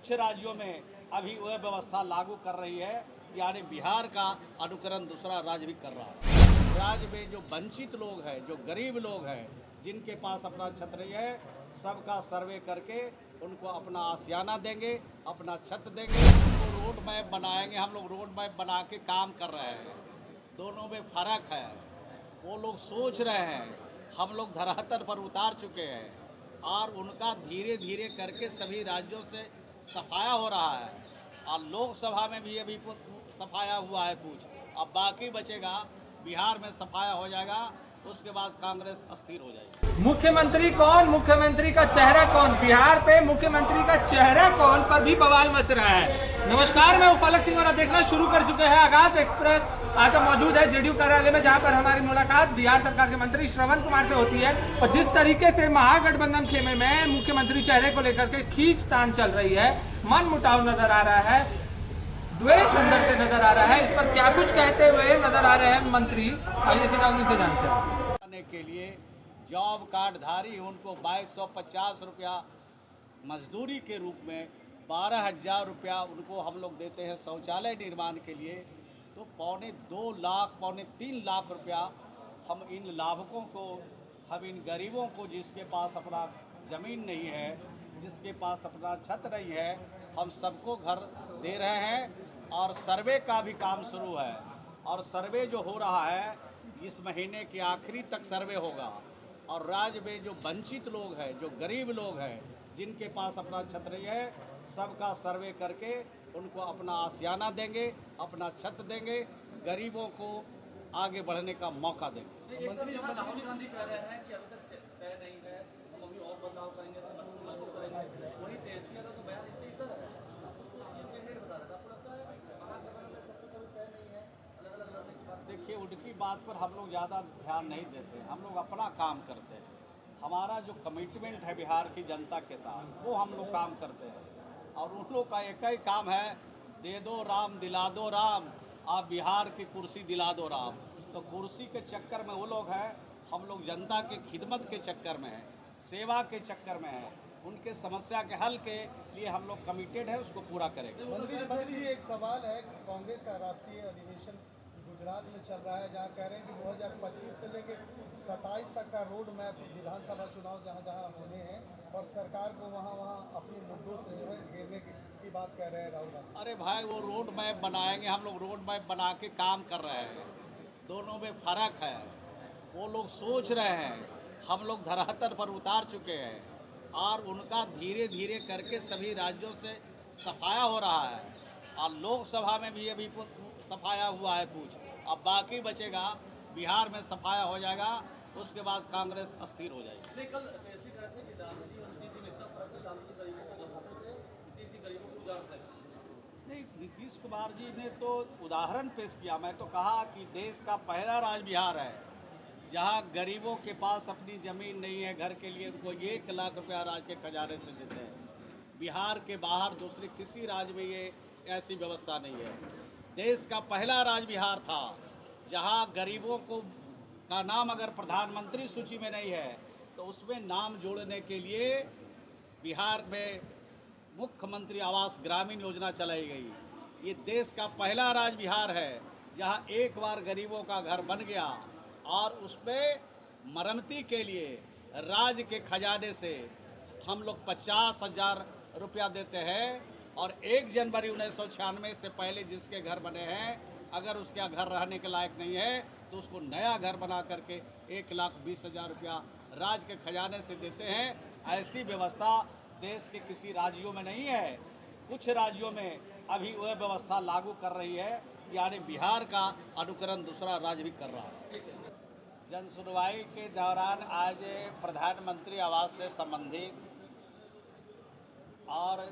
कुछ राज्यों में अभी वह व्यवस्था लागू कर रही है, यानी बिहार का अनुकरण दूसरा राज्य भी कर रहा है। राज्य में जो वंचित लोग हैं, जो गरीब लोग हैं, जिनके पास अपना छत नहीं है, सबका सर्वे करके उनको अपना आशियाना देंगे, अपना छत देंगे, तो रोड मैप बनाएंगे। हम लोग रोड मैप बना के काम कर रहे हैं, दोनों में फ़र्क है। वो लोग सोच रहे हैं, हम लोग धरातल पर उतार चुके हैं, और उनका धीरे धीरे करके सभी राज्यों से सफाया हो रहा है, और लोकसभा में भी अभी सफाया हुआ है कुछ, अब बाकी बचेगा। बिहार में सफाया हो जाएगा, उसके बाद कांग्रेस अस्थिर हो जाएगी। मुख्यमंत्री कौन, मुख्यमंत्री का चेहरा कौन, बिहार पे मुख्यमंत्री का चेहरा कौन पर भी बवाल मच रहा है। नमस्कार, मैं फलक सिंह और देखना शुरू कर चुके हैं आगाज एक्सप्रेस। आज हम मौजूद है जेडीयू कार्यालय में, जहां पर हमारी मुलाकात बिहार सरकार के मंत्री श्रवण कुमार से होती है, और जिस तरीके से महागठबंधन खेमे में मुख्यमंत्री चेहरे को लेकर के खींचतान चल रही है, मन मुटाव नजर आ रहा है, द्वेष अंदर से नजर आ रहा है, इस पर क्या कुछ कहते हुए नजर आ रहे हैं मंत्री, आइए सीधा उनसे जानते हैं। के लिए जॉब कार्डधारी उनको 2250 रुपया मजदूरी के रूप में 12,000 रुपया उनको हम लोग देते हैं शौचालय निर्माण के लिए, तो 2.25 लाख 3 लाख रुपया हम इन लाभुकों को, हम इन गरीबों को, जिसके पास अपना ज़मीन नहीं है, जिसके पास अपना छत नहीं है, हम सबको घर दे रहे हैं। और सर्वे का भी काम शुरू है, और सर्वे जो हो रहा है इस महीने के आखिरी तक सर्वे होगा, और राज्य में जो वंचित लोग हैं, जो गरीब लोग हैं, जिनके पास अपना छत नहीं है, सबका सर्वे करके उनको अपना आशियाना देंगे, अपना छत देंगे, गरीबों को आगे बढ़ने का मौका देंगे। राहुल गांधी कह रहे हैं कि अभी तक तय नहीं है, हम अभी और बदलाव करेंगे, लागू करेंगे। वही तेजस्वी यादव तो बयान इससे इतर है, सीएम कैंडिडेट बता रहा था। आपको लगता है महागठबंधन में सब कुछ अभी तय नहीं है, अलग अलग लड़ने की बात? देखिए, उनकी बात पर हम लोग ज़्यादा ध्यान नहीं देते, हम लोग अपना काम करते हैं। हमारा जो कमिटमेंट है बिहार की जनता के साथ, वो हम लोग काम करते हैं, और उन लोग का एक ही काम है, दे दो राम दिला दो राम, आप बिहार की कुर्सी दिला दो राम। तो कुर्सी के चक्कर में वो लोग हैं, हम लोग जनता के खिदमत के चक्कर में हैं, सेवा के चक्कर में हैं, उनके समस्या के हल के लिए हम लोग कमिटेड है, उसको पूरा करेंगे। मंत्री जी, एक सवाल है कि कांग्रेस का राष्ट्रीय अधिवेशन गुजरात में चल रहा है, जहां कह रहे हैं कि 2025 से लेकर 27 तक का रोड मैप विधानसभा चुनाव जहां जहां होने हैं, और सरकार को वहां वहां अपने मुद्दों से जो है घेरने की बात कह रहे हैं राहुल गांधी। अरे भाई, वो रोड मैप बनाएंगे, हम लोग रोड मैप बना के काम कर रहे हैं, दोनों में फ़र्क है। वो लोग सोच रहे हैं, हम लोग धरातल पर उतार चुके हैं, और उनका धीरे धीरे करके सभी राज्यों से सफाया हो रहा है, और लोकसभा में भी अभी सफाया हुआ है कुछ, अब बाकी बचेगा। बिहार में सफाया हो जाएगा, उसके बाद कांग्रेस अस्थिर हो जाएगी। नहीं, कल तेजस्वी कह रहे थे कि गांधी और नीतीश में इतना फर्क है, गांधी गरीबों को बसाते थे, नीतीश गरीबों को उजाड़ते थे। नहीं, नीतीश कुमार जी ने तो उदाहरण पेश किया। मैं तो कहा कि देश का पहला राज्य बिहार है, जहां गरीबों के पास अपनी ज़मीन नहीं है, घर के लिए उनको 1 लाख रुपया राज्य के खजाने से देते हैं। बिहार के बाहर दूसरे किसी राज्य में ये ऐसी व्यवस्था नहीं है। देश का पहला राज्य बिहार था, जहां गरीबों को का नाम अगर प्रधानमंत्री सूची में नहीं है, तो उसमें नाम जोड़ने के लिए बिहार में मुख्यमंत्री आवास ग्रामीण योजना चलाई गई। ये देश का पहला राज्य बिहार है, जहां एक बार गरीबों का घर बन गया, और उसमें मरम्मती के लिए राज्य के खजाने से हम लोग 50,000 रुपया देते हैं, और 1 जनवरी 1996 से पहले जिसके घर बने हैं, अगर उसका घर रहने के लायक नहीं है, तो उसको नया घर बना करके 1,20,000 रुपया राज्य के खजाने से देते हैं। ऐसी व्यवस्था देश के किसी राज्यों में नहीं है। कुछ राज्यों में अभी वह व्यवस्था लागू कर रही है, यानी बिहार का अनुकरण दूसरा राज्य भी कर रहा है। जन सुनवाई के दौरान आज प्रधानमंत्री आवास से संबंधित और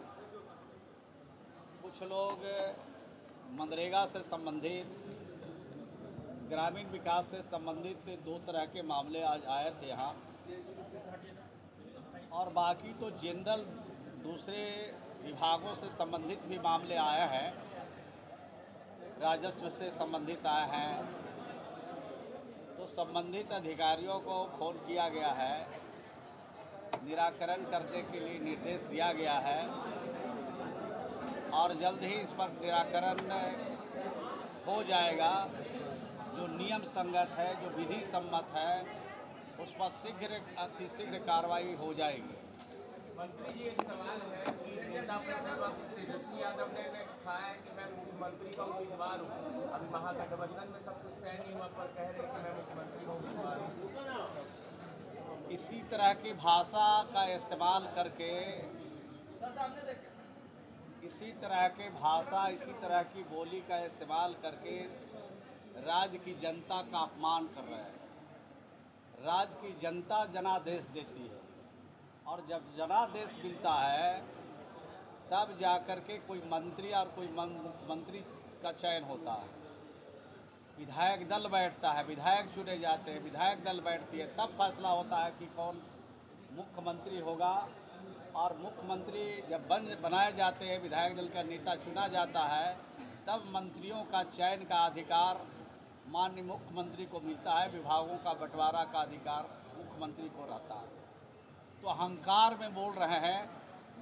कुछ लोग मनरेगा से संबंधित, ग्रामीण विकास से संबंधित 2 तरह के मामले आज आए थे यहाँ, और बाकी तो जनरल दूसरे विभागों से संबंधित भी मामले आए हैं, राजस्व से संबंधित आए हैं। तो संबंधित अधिकारियों को फ़ोन किया गया है, निराकरण करने के लिए निर्देश दिया गया है, और जल्द ही इस पर निराकरण हो जाएगा। जो नियम संगत है, जो विधि सम्मत है, उस पर शीघ्र अतिशीघ्र कार्रवाई हो जाएगी। मंत्री जी, एक सवाल है कि नेता प्रतिपक्ष तेजस्वी यादव ने कहा है कि मैं मुख्यमंत्री का उम्मीदवार हूँ। अभी महागठबंधन में सब कुछ तय नहीं हुआ पर कह रहे हैं कि मैं मुख्यमंत्री का उम्मीदवार हूँ। इसी तरह की भाषा का इस्तेमाल करके, इसी तरह के भाषा, इसी तरह की बोली का इस्तेमाल करके राज्य की जनता का अपमान कर रहे हैं। राज्य की जनता जनादेश देती है और जब जनादेश मिलता है तब जाकर के कोई मंत्री और कोई मंत्री का चयन होता है। विधायक दल बैठता है, विधायक चुने जाते हैं, विधायक दल बैठती है, तब फैसला होता है कि कौन मुख्यमंत्री होगा। और मुख्यमंत्री जब बनाए जाते हैं, विधायक दल का नेता चुना जाता है, तब मंत्रियों का चयन का अधिकार माननीय मुख्यमंत्री को मिलता है। विभागों का बंटवारा का अधिकार मुख्यमंत्री को रहता है। तो अहंकार में बोल रहे हैं।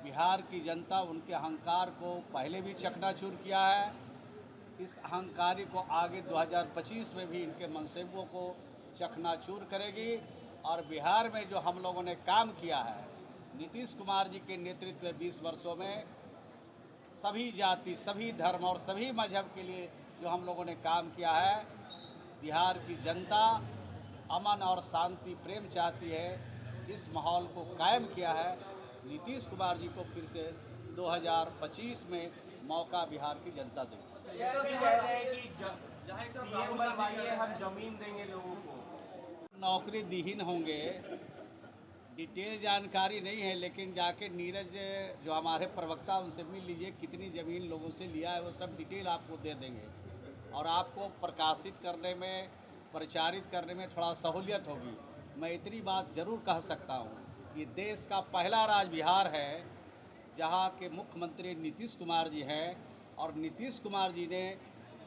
बिहार की जनता उनके अहंकार को पहले भी चकनाचूर किया है। इस अहंकारी को आगे 2025 में भी इनके मंसूबों को चकनाचूर करेगी। और बिहार में जो हम लोगों ने काम किया है, नीतीश कुमार जी के नेतृत्व में 20 वर्षों में सभी जाति, सभी धर्म और सभी मजहब के लिए जो हम लोगों ने काम किया है, बिहार की जनता अमन और शांति प्रेम चाहती है। इस माहौल को कायम किया है। नीतीश कुमार जी को फिर से 2025 में मौका बिहार की जनता देगी। कह रहे हैं कि सीएम बनवाइए, हम जमीन देंगे लोगों को। नौकरी दिहीन होंगे, डिटेल जानकारी नहीं है, लेकिन जाके नीरज जो हमारे प्रवक्ता उनसे मिल लीजिए, कितनी ज़मीन लोगों से लिया है वो सब डिटेल आपको दे देंगे और आपको प्रकाशित करने में, प्रचारित करने में थोड़ा सहूलियत होगी। मैं इतनी बात ज़रूर कह सकता हूँ कि देश का पहला राज्य बिहार है जहाँ के मुख्यमंत्री नीतीश कुमार जी हैं। और नीतीश कुमार जी ने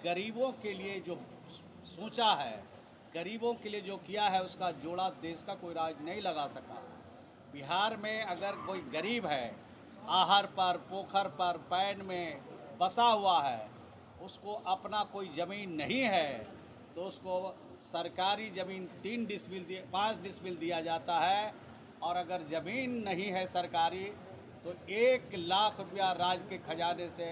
गरीबों के लिए जो सोचा है, गरीबों के लिए जो किया है, उसका जोड़ा देश का कोई राज्य नहीं लगा सका। बिहार में अगर कोई गरीब है, आहर पर, पोखर पर, पैन में बसा हुआ है, उसको अपना कोई ज़मीन नहीं है, तो उसको सरकारी ज़मीन 5 डिसमिल दिया जाता है। और अगर ज़मीन नहीं है सरकारी, तो 1 लाख रुपया राज्य के खजाने से।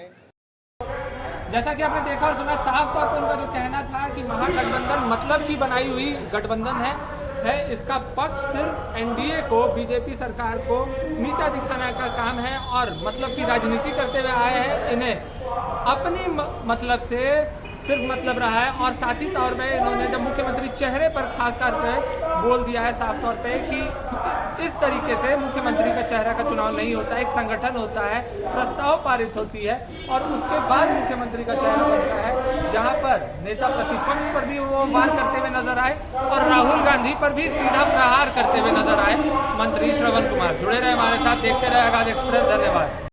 जैसा कि आपने देखा और सुना, साफ तौर पर उनका जो कहना था कि महागठबंधन मतलब की बनाई हुई गठबंधन है। इसका पक्ष सिर्फ एनडीए को, बीजेपी सरकार को नीचा दिखाने का काम है और मतलब की राजनीति करते हुए आए हैं। इन्हें अपनी मतलब से सिर्फ मतलब रहा है। और साथ ही तौर पे इन्होंने जब मुख्यमंत्री चेहरे पर खास करके बोल दिया है साफ तौर पे कि इस तरीके से मुख्यमंत्री का चेहरा का चुनाव नहीं होता है, एक संगठन होता है, प्रस्ताव पारित होती है और उसके बाद मुख्यमंत्री का चेहरा बनता है। जहां पर नेता प्रतिपक्ष पर भी वो वार करते हुए नजर आए और राहुल गांधी पर भी सीधा प्रहार करते हुए नजर आए मंत्री श्रवण कुमार। जुड़े रहे हमारे साथ, देखते रहे आगाज एक्सप्रेस। धन्यवाद।